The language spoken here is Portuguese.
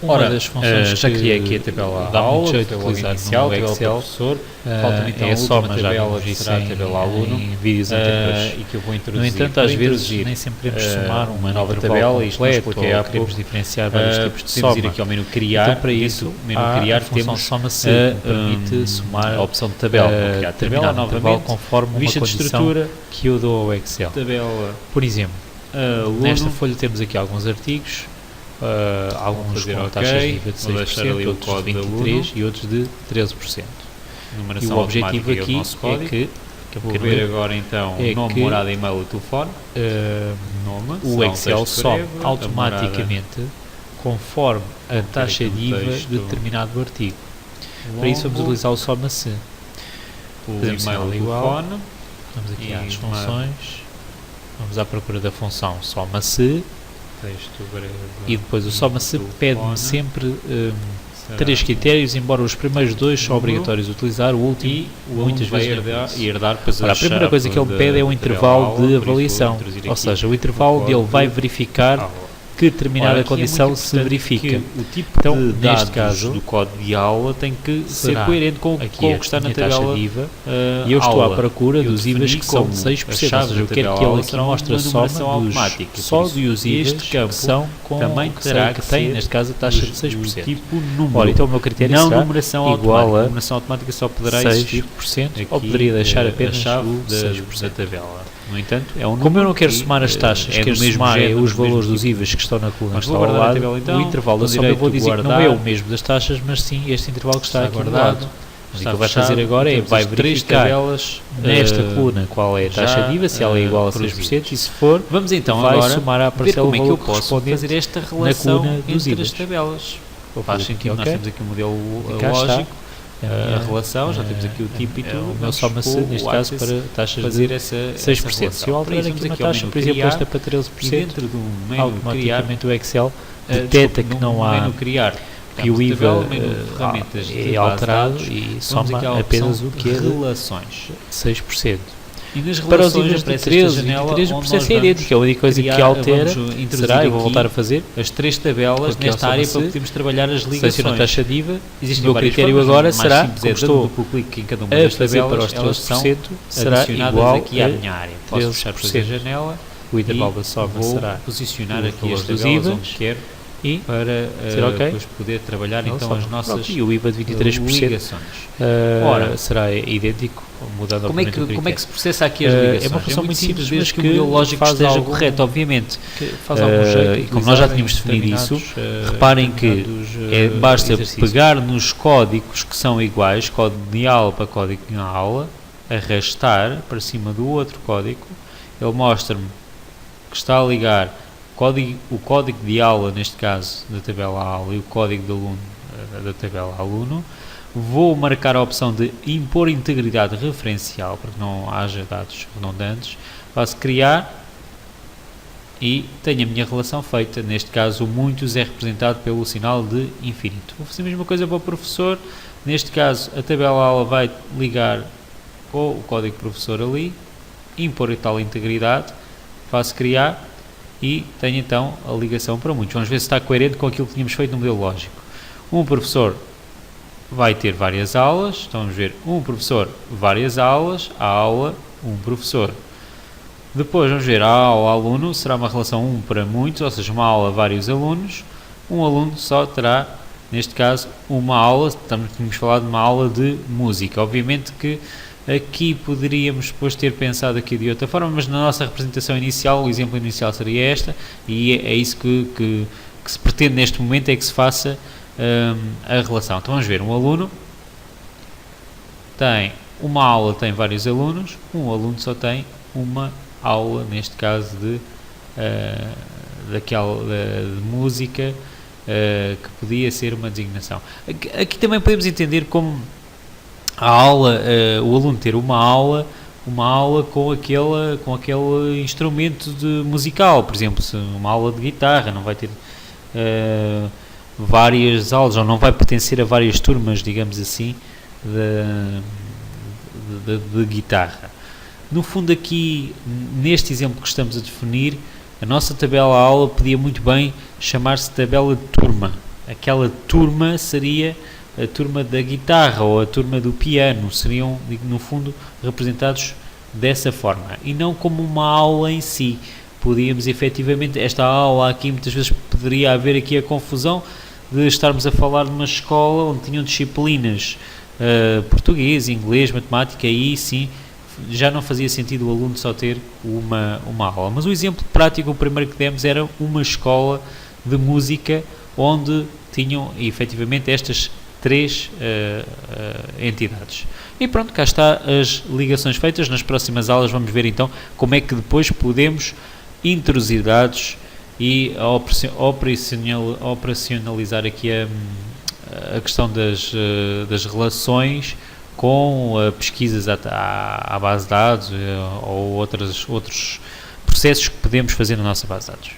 Uma das funções já criei aqui a tabela dá aula, muito jeito foi de logo utilizar inicial, no tabela Excel. professor. Falta-me então É a só, última mas já tabela, vimos que isso será a tabela aluno, em vídeos anteriores. e que eu vou No introduzir. entanto, Vou às vezes introduzir, nem sempre queremos somar uma nova intervalo tabela, isto não completo, expliquei há ou queremos pouco. diferenciar vários tipos de Podemos ir soma. aqui ao menu criar, Então, para isso, menu há criar a função temos soma-se, que permite somar a opção de tabela, criar tabela determinado intervalo novamente, conforme uma vista de condição estrutura, que eu dou ao Excel. tabela Por exemplo, aluno, nesta folha temos aqui alguns artigos, alguns fazer com ok, taxas de IVA de vou deixar ali 6%, o outros de código de 23% e outros de 13%. E numeração o objetivo automática e o aqui nosso é código. que Vou ver agora então é nome, que, morada, e-mail e telefone. o Só Excel texto some breve, a automaticamente conforme a taxa de IVA texto de determinado artigo. longo, Para isso vamos utilizar o soma-se. o fazemos e-mail sinal e igual. telefone. Vamos aqui E às uma- funções, vamos à procura da função soma-se Texto breve, e depois o e soma-se telefone. pede-me sempre Será 3 critérios, embora os primeiros 2 são número obrigatórios de utilizar, o último e o muitas aluno vai vezes herdar, não. herdar depois Ora, a primeira coisa que ele pede é o intervalo de avaliação, ou seja, o intervalo onde ele vai verificar que determinada condição se verifica. O tipo Então, de neste dados caso, do código de aula tem que ser será coerente com Aqui o é que está a na minha taxa tabela de IVA e eu estou à procura Eu dos IVAs defini que são como de a 6%, ou chave seja, eu da quero que tabela ele aqui será mostre a uma soma numeração automática. Por só isso, dos IVAs este campo que são com também terá que que tem, ser neste caso, a taxa de do 6%. tipo número. Ora, então o meu critério não será numeração igual automática. a Numeração automática só poderá existir 6%, aqui, ou poderia deixar apenas a chave o da 6%. tabela. No entanto, é um Como eu número não quero que, somar as taxas, é do quero mesmo somar género, os do mesmo valores dos tipo. IVAs que estão na coluna Mas que vou está ao guardar a lado, tabela, então, o intervalo da com soma eu vou direito dizer que não guardar. é o mesmo das taxas, mas sim este intervalo que está aqui do guardado. lado. O que Está ele vai fechado. fazer agora é Temos vai as três verificar tabelas nesta coluna qual é a taxa já, de IVA, se ela é igual a produzidas. 6%, e se for, Vamos então vai agora somar à ver parcela como é que eu valor posso correspondente fazer esta relação coluna dos entre as IVAs. tabelas. Vou Faz fazer sentido, aqui, nós ok? temos aqui um modelo E cá está. lógico, A a minha- relação, já temos aqui o tipo e tudo. o meu vamos soma-se, com neste o caso, Access para taxas fazer de essa 6%. relação. Se eu alterar Por isso, aqui vamos uma aqui ao taxa, menu por exemplo, criar, esta para e 13%, dentro do menu criar, automaticamente o Excel detecta que não há menu criar, que o temos IVA tabela, menu ferramentas de é base de alterado dados, e vamos soma aqui à apenas opção o que é de relações. 6%. E nas Para os relações IVAs de aparece 13 esta e janela 23 o onde processo nós é idêntico, a única coisa que criar- altera vamos introduzir será, eu vou aqui voltar a fazer, as três tabelas Porque nesta ao área para soma-se, podermos trabalhar as seleciona a ligações. taxa de IVA, Existem o meu várias critério formas, agora mas será, mais simples é como dando estou duplo clique em cada uma a das fazer para tabelas, os elas são 13%, será adicionadas igual aqui à a minha área. Posso fechar depois a 13%. janela O intervalo e da soma vou será posicionar o aqui valor as dos tabelas IVAs onde quero e para ser ok? depois poder trabalhar então soma. as nossas Pronto, e o IVA de 23% ligações. Ora, será idêntico, mudando Como é, obviamente o como é que critério. se processa aqui as É ligações? uma função muito simples, desde mas que o que modelo lógico faz esteja algum- correto, obviamente. Que faz algum jeito E como nós já tínhamos definido isso, reparem que basta pegar nos códigos que são iguais, código de aula para código de aula, arrastar para cima do outro código, ele mostra-me que está a ligar o código de aula, neste caso da tabela aula, e o código de aluno da tabela aluno. Vou marcar a opção de impor integridade referencial para que não haja dados redundantes. Faço criar e tenho a minha relação feita. Neste caso, o muitos é representado pelo sinal de infinito. Vou fazer a mesma coisa para o professor. Neste caso, a tabela aula vai ligar com o código professor ali, impor a tal integridade, faço criar e tenho então a ligação para muitos. Vamos ver se está coerente com aquilo que tínhamos feito no modelo lógico. Um professor vai ter várias aulas, então vamos ver um professor, várias aulas, a aula, um professor. Depois vamos ver a aula, aluno, será uma relação 1 para muitos, ou seja, uma aula, vários alunos. Um aluno só terá, neste caso, uma aula, tínhamos falado de uma aula de música. Obviamente que aqui poderíamos depois ter pensado aqui de outra forma, mas na nossa representação inicial, o exemplo inicial seria esta, e é isso que se pretende neste momento, é que se faça a relação. Então vamos ver, um aluno tem uma aula, tem vários alunos, um aluno só tem uma aula, neste caso de música, que podia ser uma designação. Aqui também podemos entender como a aula, o aluno ter uma aula com aquele instrumento musical, por exemplo, se uma aula de guitarra, não vai ter várias aulas, ou não vai pertencer a várias turmas, digamos assim, de guitarra. No fundo aqui, neste exemplo que estamos a definir, a nossa tabela aula podia muito bem chamar-se tabela de turma. aquela turma seria a turma da guitarra ou a turma do piano, seriam, no fundo, representados dessa forma, e não como uma aula em si. Podíamos efetivamente, esta aula aqui, muitas vezes poderia haver aqui a confusão de estarmos a falar de uma escola onde tinham disciplinas português, inglês, matemática, aí sim já não fazia sentido o aluno só ter uma aula. Mas o exemplo prático, o primeiro que demos, era uma escola de música onde tinham efetivamente estas 3 entidades. E pronto, cá está as ligações feitas. Nas próximas aulas vamos ver então como é que depois podemos introduzir dados e operacionalizar aqui a questão das relações com pesquisas à base de dados ou outros processos que podemos fazer na nossa base de dados.